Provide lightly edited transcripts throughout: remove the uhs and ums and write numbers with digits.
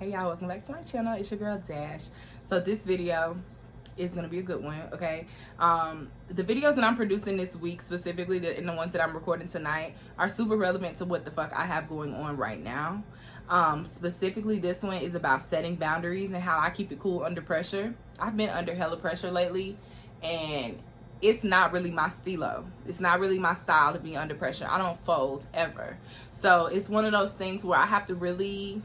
Hey y'all, welcome back to my channel. It's your girl Dash. So this video is gonna be a good one, okay? The videos that I'm producing this week, specifically and the ones that I'm recording tonight, are super relevant to what the fuck I have going on right now. Specifically, this one is about setting boundaries and how I keep it cool under pressure. I've been under hella pressure lately, and it's not really my stilo. It's not really my style to be under pressure. I don't fold ever. So it's one of those things where I have to really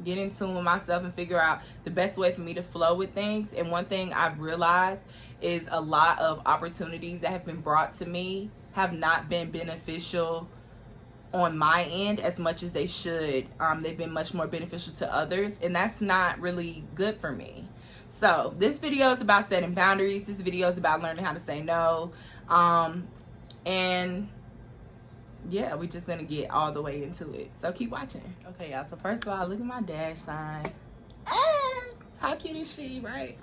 get in tune with myself and figure out the best way for me to flow with things. And one thing I've realized is a lot of opportunities that have been brought to me have not been beneficial on my end as much as they should. They've been much more beneficial to others, and that's not really good for me. So this video is about setting boundaries. This video is about learning how to say no. And yeah, we're just gonna get all the way into it, so keep watching. Okay y'all, so first of all, look at my dash sign. How cute is she, right?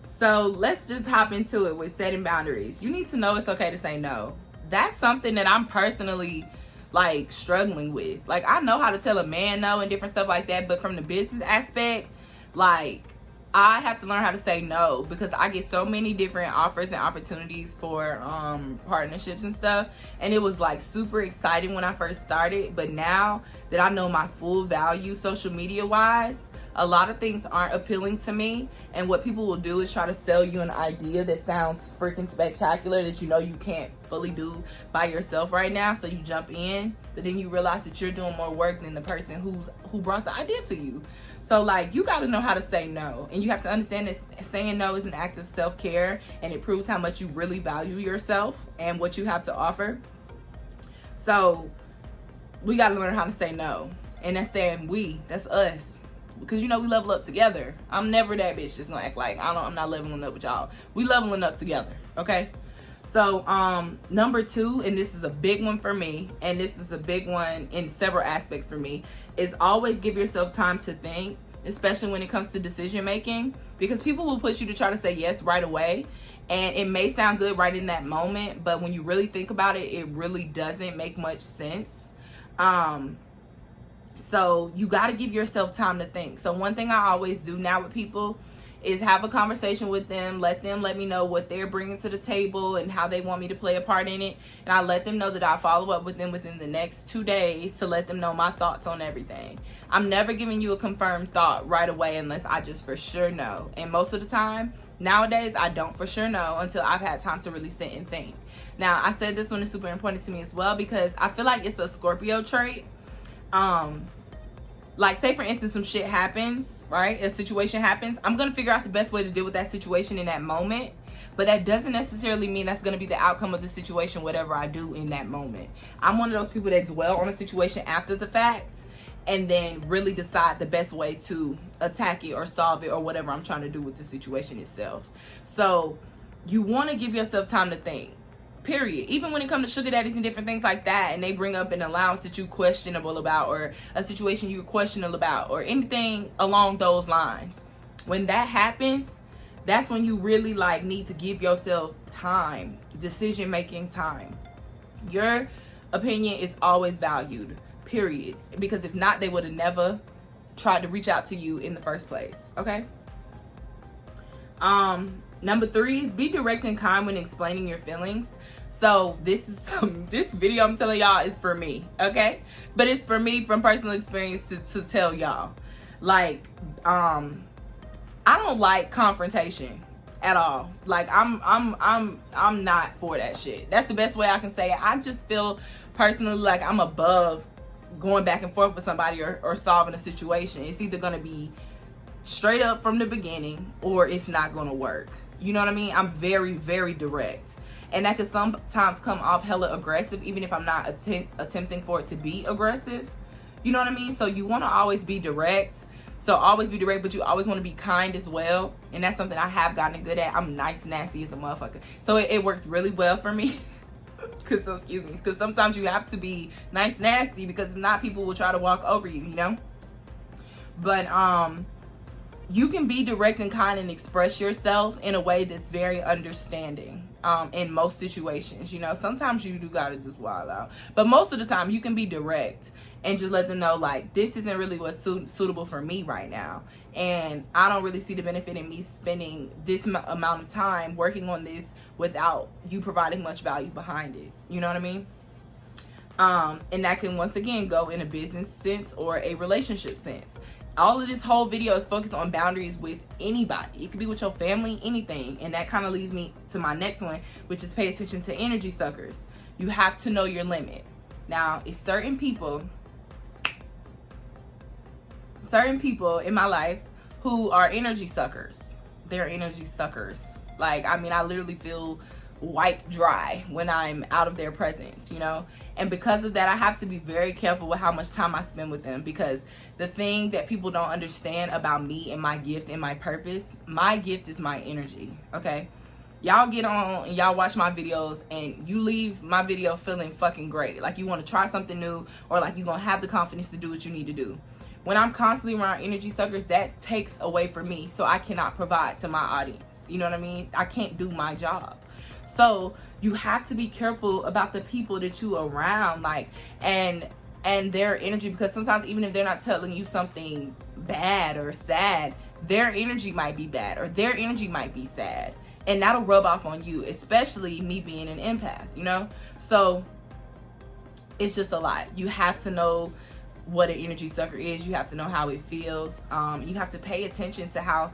So let's just hop into it with setting boundaries. You need to know it's okay to say no. That's something that I'm personally like struggling with. Like, I know how to tell a man no and different stuff like that, but from the business aspect, like, I have to learn how to say no, because I get so many different offers and opportunities for partnerships and stuff, and it was like super exciting when I first started. But now that I know my full value social media wise, a lot of things aren't appealing to me, and what people will do is try to sell you an idea that sounds freaking spectacular that you know you can't fully do by yourself right now, so you jump in, but then you realize that you're doing more work than the person who brought the idea to you. So like, you got to know how to say no, and you have to understand that saying no is an act of self-care, and it proves how much you really value yourself and what you have to offer. So we got to learn how to say no, and that's saying we, that's us, because you know we level up together. I'm never that bitch just gonna act like I'm not leveling up with y'all. We leveling up together, okay? So number two, and this is a big one for me, and this is a big one in several aspects for me, is always give yourself time to think, especially when it comes to decision making, because people will push you to try to say yes right away, and it may sound good right in that moment, but when you really think about it, it really doesn't make much sense. So you got to give yourself time to think. So one thing I always do now with people is have a conversation with them, let me know what they're bringing to the table and how they want me to play a part in it, and I let them know that I'll follow up with them within the next 2 days to let them know my thoughts on everything. I'm never giving you a confirmed thought right away unless I just for sure know, and most of the time nowadays I don't for sure know until I've had time to really sit and think. Now, I said this one is super important to me as well because I feel like it's a Scorpio trait. Like, say for instance, some shit happens, right? A situation happens. I'm going to figure out the best way to deal with that situation in that moment. But that doesn't necessarily mean that's going to be the outcome of the situation, whatever I do in that moment. I'm one of those people that dwell on a situation after the fact and then really decide the best way to attack it or solve it or whatever I'm trying to do with the situation itself. So you want to give yourself time to think. Period. Even when it comes to sugar daddies and different things like that, and they bring up an allowance that you questionable about, or a situation you're questionable about, or anything along those lines, when that happens, that's when you really like need to give yourself time, decision making time. Your opinion is always valued, period, because if not, they would have never tried to reach out to you in the first place. Okay. Number three is be direct and kind when explaining your feelings. So this video I'm telling y'all is for me, okay? But it's for me from personal experience to tell y'all. Like, I don't like confrontation at all. Like, I'm not for that shit. That's the best way I can say it. I just feel personally like I'm above going back and forth with somebody or solving a situation. It's either gonna be straight up from the beginning or it's not gonna work. You know what I mean? I'm very, very direct. And that could sometimes come off hella aggressive, even if I'm not attempting for it to be aggressive. You know what I mean? So you want to always be direct. So always be direct, but you always want to be kind as well. And that's something I have gotten good at. I'm nice, nasty as a motherfucker. So it works really well for me. Because sometimes you have to be nice, nasty, because if not, people will try to walk over you, you know? But you can be direct and kind and express yourself in a way that's very understanding in most situations. You know, sometimes you do gotta just wild out, but most of the time you can be direct and just let them know, like, this isn't really what's suitable for me right now, and I don't really see the benefit in me spending this amount of time working on this without you providing much value behind it. You know what I mean? And that can once again go in a business sense or a relationship sense. All of this whole video is focused on boundaries with anybody. It could be with your family, anything. And that kind of leads me to my next one, which is pay attention to energy suckers. You have to know your limit. Now, it's certain people in my life who are energy suckers. They're energy suckers. Like, I mean, I literally feel wiped dry when I'm out of their presence, you know? And because of that, I have to be very careful with how much time I spend with them, because the thing that people don't understand about me and my gift and my purpose, my gift is my energy, okay? Y'all get on and y'all watch my videos and you leave my video feeling fucking great. Like you want to try something new, or like you're going to have the confidence to do what you need to do. When I'm constantly around energy suckers, that takes away from me, so I cannot provide to my audience. You know what I mean? I can't do my job. So you have to be careful about the people that you around, like, and their energy, because sometimes even if they're not telling you something bad or sad, their energy might be bad or their energy might be sad, and that'll rub off on you, especially me being an empath, you know? So it's just a lot. You have to know what an energy sucker is. You have to know how it feels. You have to pay attention to how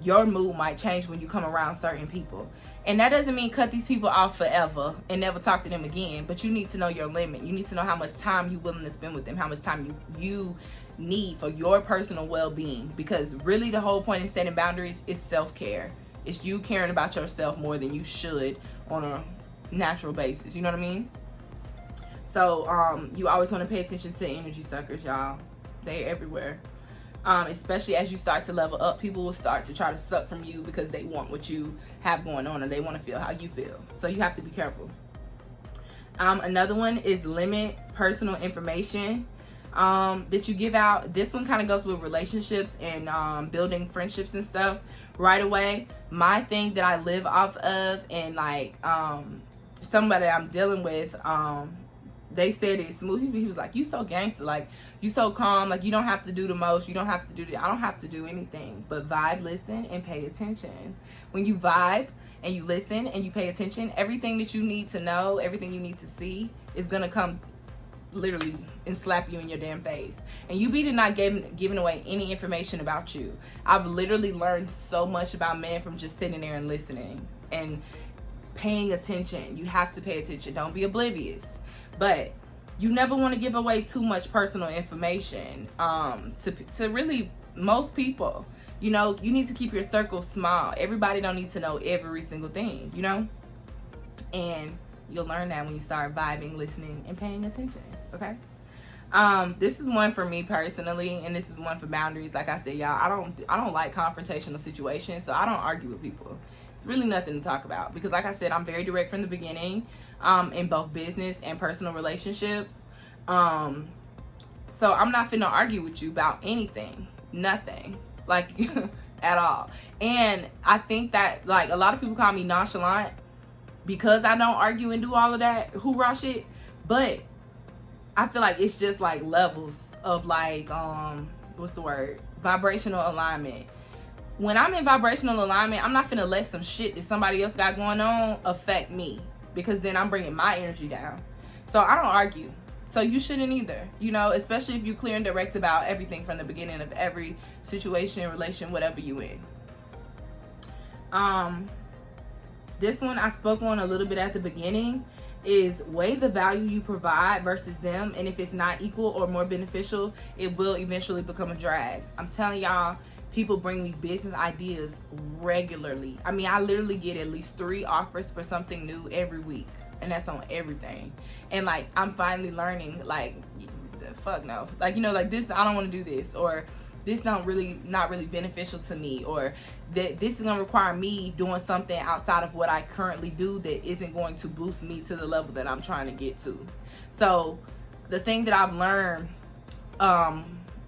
your mood might change when you come around certain people. And that doesn't mean cut these people off forever and never talk to them again, but you need to know your limit. You need to know how much time you're willing to spend with them, how much time you need for your personal well-being, because really the whole point in setting boundaries is self-care. It's you caring about yourself more than you should on a natural basis. You know what I mean? So you always want to pay attention to energy suckers, y'all. They're everywhere. Especially as you start to level up, people will start to try to suck from you because they want what you have going on, or they want to feel how you feel. So you have to be careful. Another one is limit personal information that you give out. This one kind of goes with relationships and building friendships and stuff right away. My thing that I live off of, and like somebody I'm dealing with, they said it smooth. He was like, you so gangster, like you so calm, like you don't have to do the most, you don't have to do the, I don't have to do anything but vibe, listen, and pay attention. When you vibe and you listen and you pay attention, everything that you need to know, everything you need to see is gonna come literally and slap you in your damn face. And you be not giving away any information about you. I've literally learned so much about men from just sitting there and listening and paying attention. You have to pay attention. Don't be oblivious. But you never want to give away too much personal information to really most people. You know, you need to keep your circle small. Everybody don't need to know every single thing, you know? And you'll learn that when you start vibing, listening, and paying attention, okay? This is one for me personally, and this is one for boundaries. Like I said, y'all, I don't like confrontational situations, so I don't argue with people. It's really nothing to talk about, because like I said, I'm very direct from the beginning in both business and personal relationships. So I'm not finna argue with you about anything, nothing, like at all. And I think that like a lot of people call me nonchalant because I don't argue and do all of that hoorah shit, but I feel like it's just like levels of like what's the word, vibrational alignment. When I'm in vibrational alignment, I'm not finna let some shit that somebody else got going on affect me, because then I'm bringing my energy down. So I don't argue. So you shouldn't either, you know, especially if you're clear and direct about everything from the beginning of every situation, relation, whatever you in. This one I spoke on a little bit at the beginning, is weigh the value you provide versus them, and if it's not equal or more beneficial, it will eventually become a drag. I'm telling y'all, people bring me business ideas regularly. I mean, I literally get at least 3 offers for something new every week, and that's on everything. And like, I'm finally learning, like, fuck no, like, you know, like this, I don't want to do this, or this not really beneficial to me, or that this is gonna require me doing something outside of what I currently do that isn't going to boost me to the level that I'm trying to get to. So the thing that I've learned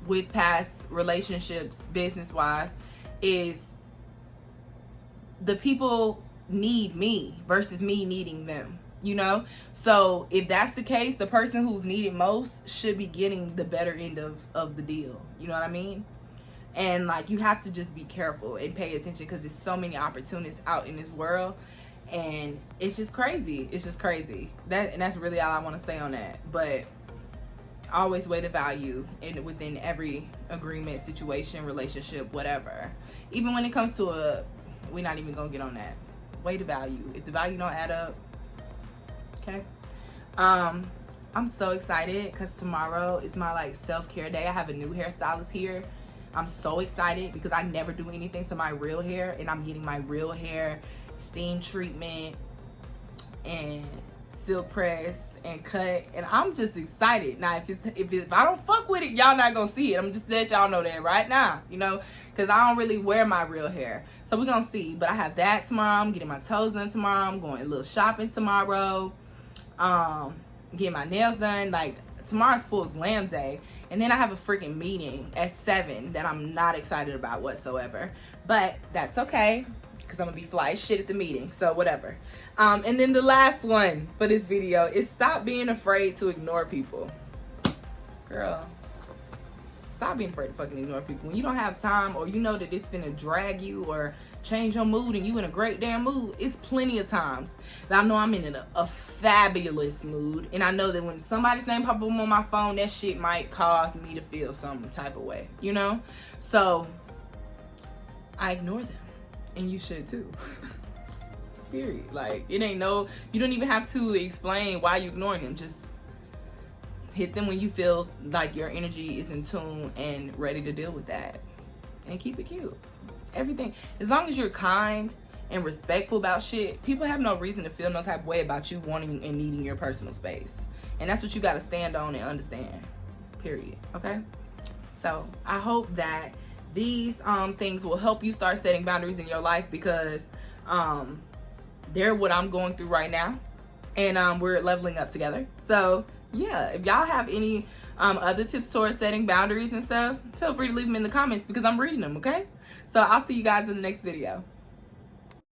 with past relationships, business wise, is the people need me versus me needing them, you know? So if that's the case, the person who's needed most should be getting the better end of the deal. You know what I mean? And like, you have to just be careful and pay attention, because there's so many opportunists out in this world, and it's just crazy. It's just crazy. And that's really all I want to say on that. But always weigh the value within every agreement, situation, relationship, whatever. Even when it comes to we're not even gonna get on that. Weigh the value. If the value don't add up, okay. I'm so excited because tomorrow is my like self-care day. I have a new hairstylist here. I'm so excited because I never do anything to my real hair, and I'm getting my real hair steam treatment and silk press and cut, and I'm just excited. Now if I don't fuck with it, y'all not gonna see it. I'm just let y'all know that right now, you know, because I don't really wear my real hair, so we're gonna see. But I have that tomorrow. I'm getting my toes done tomorrow. I'm going a little shopping tomorrow, getting my nails done. Like, tomorrow's full glam day, and then I have a freaking meeting at 7 that I'm not excited about whatsoever, but that's okay because I'm gonna be fly as shit at the meeting, so whatever. And then the last one for this video is stop being afraid to ignore people. Girl, stop being afraid to fucking ignore people. When you don't have time, or you know that it's gonna drag you or change your mood and you in a great damn mood, it's plenty of times that I know I'm in a fabulous mood, and I know that when somebody's name pop up on my phone, that shit might cause me to feel some type of way, you know? So I ignore them, and you should too. Period. Like, it ain't no, you don't even have to explain why you're ignoring them. Just hit them when you feel like your energy is in tune and ready to deal with that, and keep it cute. Everything, as long as you're kind and respectful about shit, people have no reason to feel no type of way about you wanting and needing your personal space, and that's what you got to stand on and understand. Period. Okay, so I hope that these things will help you start setting boundaries in your life, because they're what I'm going through right now, and we're leveling up together. So yeah, if y'all have any other tips towards setting boundaries and stuff, feel free to leave them in the comments, because I'm reading them. Okay, so I'll see you guys in the next video.